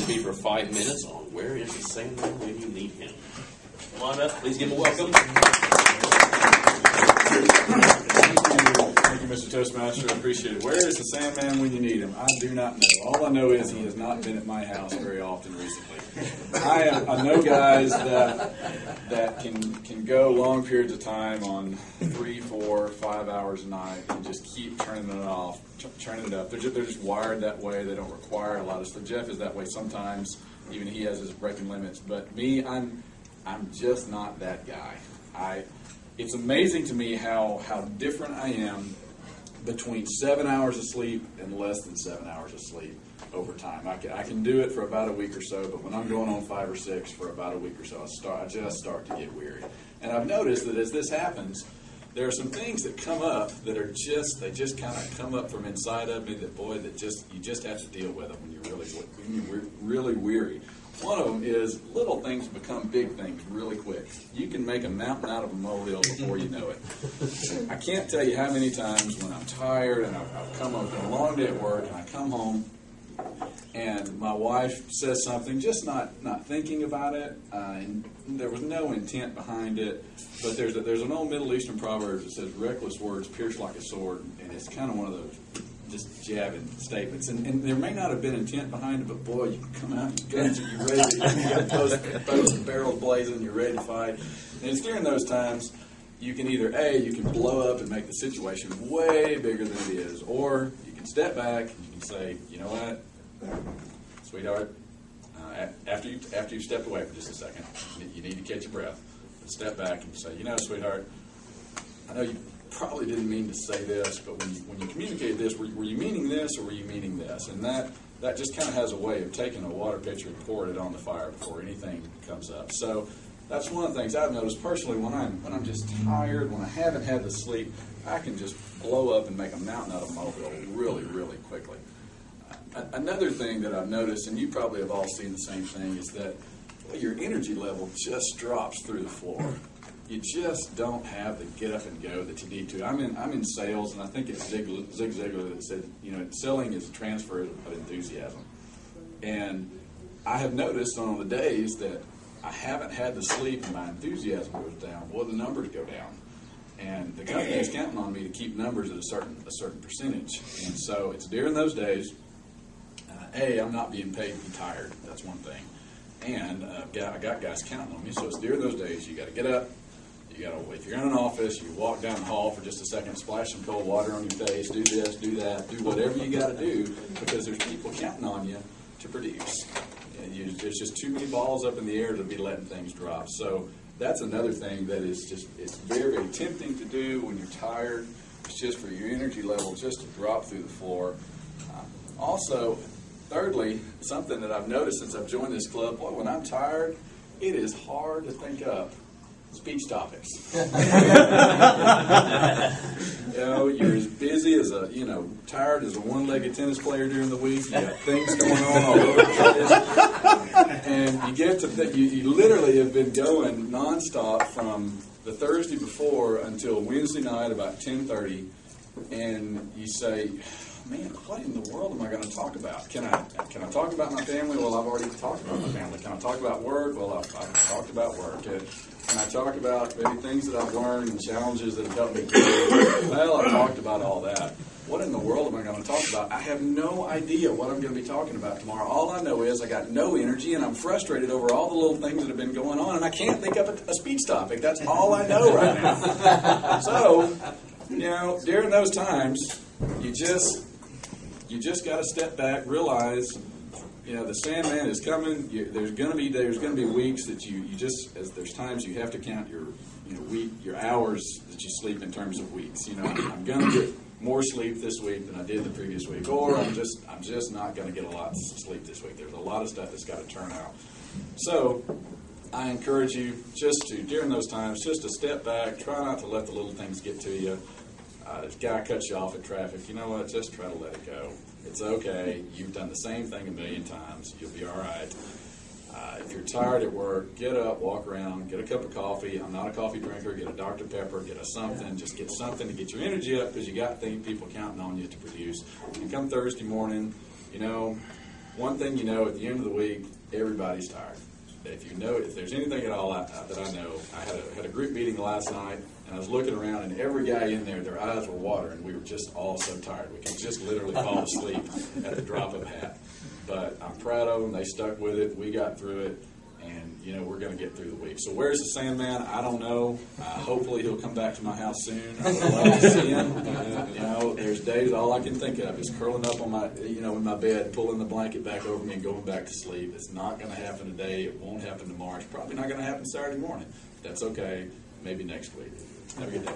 Bryant P for 5 minutes on Where is the Sandman When You Need Him. Come on up, please give him a welcome. Thank you, Mr. Toastmaster. I appreciate it. Where is the Sandman when you need him? I do not know. All I know is he has not been at my house very often recently. I know guys that can go long periods of time on 3, 4, 5 hours a night and just keep turning it off, turning it up. They're just wired that way. They don't require a lot of stuff. Jeff is that way sometimes. Even he has his breaking limits. But me, I'm just not that guy. It's amazing to me how different I am between 7 hours of sleep and less than 7 hours of sleep over time. I can do it for about a week or so, but when I'm going on 5 or 6 for about a week or so, I just start to get weary. And I've noticed that as this happens, there are some things that come up that are they just kind of come up from inside of me that you just have to deal with them when you're really weary. One of them is little things become big things really quick. You can make a mountain out of a molehill before you know it. I can't tell you how many times when I'm tired and I've come up from a long day at work and I come home and my wife says something, just not thinking about it, and there was no intent behind it, but there's an old Middle Eastern proverb that says reckless words pierce like a sword, and it's kind of one of those just jabbing statements, and there may not have been intent behind it, but boy, you can come out, your guns are, you're ready, you got both the barrels blazing, you're ready to fight. And it's during those times you can either you can blow up and make the situation way bigger than it is, or you can step back and you can say, you know what, sweetheart, after you've stepped away for just a second, you need to catch your breath, and step back and say, you know, sweetheart, I know you probably didn't mean to say this, but when you communicated this, were you meaning this or were you meaning this? And that just kind of has a way of taking a water pitcher and pouring it on the fire before anything comes up. So that's one of the things I've noticed personally when I'm just tired, when I haven't had the sleep, I can just blow up and make a mountain out of a molehill really, really quickly. Another thing that I've noticed, and you probably have all seen the same thing, is that your energy level just drops through the floor. You just don't have the get up and go that you need to. I'm in sales, and I think it's Zig Ziglar that said, you know, selling is a transfer of enthusiasm. And I have noticed on the days that I haven't had the sleep and my enthusiasm goes down, well, the numbers go down. And the company is counting on me to keep numbers at a certain percentage. And so it's during those days, I'm not being paid to be tired. That's one thing. And I got guys counting on me. So it's during those days you got to get up. If you're in an office, you walk down the hall for just a second, splash some cold water on your face, do this, do that, do whatever you got to do, because there's people counting on you to produce. And there's just too many balls up in the air to be letting things drop. So that's another thing that is it's very, very tempting to do when you're tired. It's just for your energy level just to drop through the floor. Also, thirdly, something that I've noticed since I've joined this club, boy, when I'm tired, it is hard to think up speech topics. You're as busy as tired as a one-legged tennis player during the week. You got things going on all over the place. And you get to you literally have been going nonstop from the Thursday before until Wednesday night about 10:30, and you say, man, what in the world am I going to talk about? Can I talk about my family? Well, I've already talked about my family. Can I talk about work? Well, I've talked about work. Can I talk about maybe things that I've learned and challenges that have helped me grow? Well, I've talked about all that. What in the world am I going to talk about? I have no idea what I'm going to be talking about tomorrow. All I know is I got no energy, and I'm frustrated over all the little things that have been going on, and I can't think of a speech topic. That's all I know right now. So, during those times, you just got to step back, realize, the Sandman is coming. There's going to be weeks that there's times you have to count your hours that you sleep in terms of weeks. I'm going to get more sleep this week than I did the previous week, or I'm just not going to get a lot of sleep this week. There's a lot of stuff that's got to turn out. So I encourage you during those times, just to step back, try not to let the little things get to you. If a guy cuts you off in traffic, you know what? Just try to let it go. It's okay. You've done the same thing a million times. You'll be all right. If you're tired at work, get up, walk around, get a cup of coffee. I'm not a coffee drinker. Get a Dr. Pepper, get a something. Just get something to get your energy up, because you got people counting on you to produce. And come Thursday morning, one thing you know, at the end of the week, everybody's tired. If there's anything at all that I know, I had a group meeting last night, and I was looking around, and every guy in there, their eyes were watering. We were just all so tired. We could just literally fall asleep at the drop of a hat. But I'm proud of them. They stuck with it. We got through it. And, we're going to get through the week. So where's the Sandman? I don't know. Hopefully he'll come back to my house soon. I would love to see him. There's days all I can think of is curling up on my, in my bed, pulling the blanket back over me and going back to sleep. It's not going to happen today. It won't happen tomorrow. It's probably not going to happen Saturday morning. That's okay. Maybe next week. Have a good day.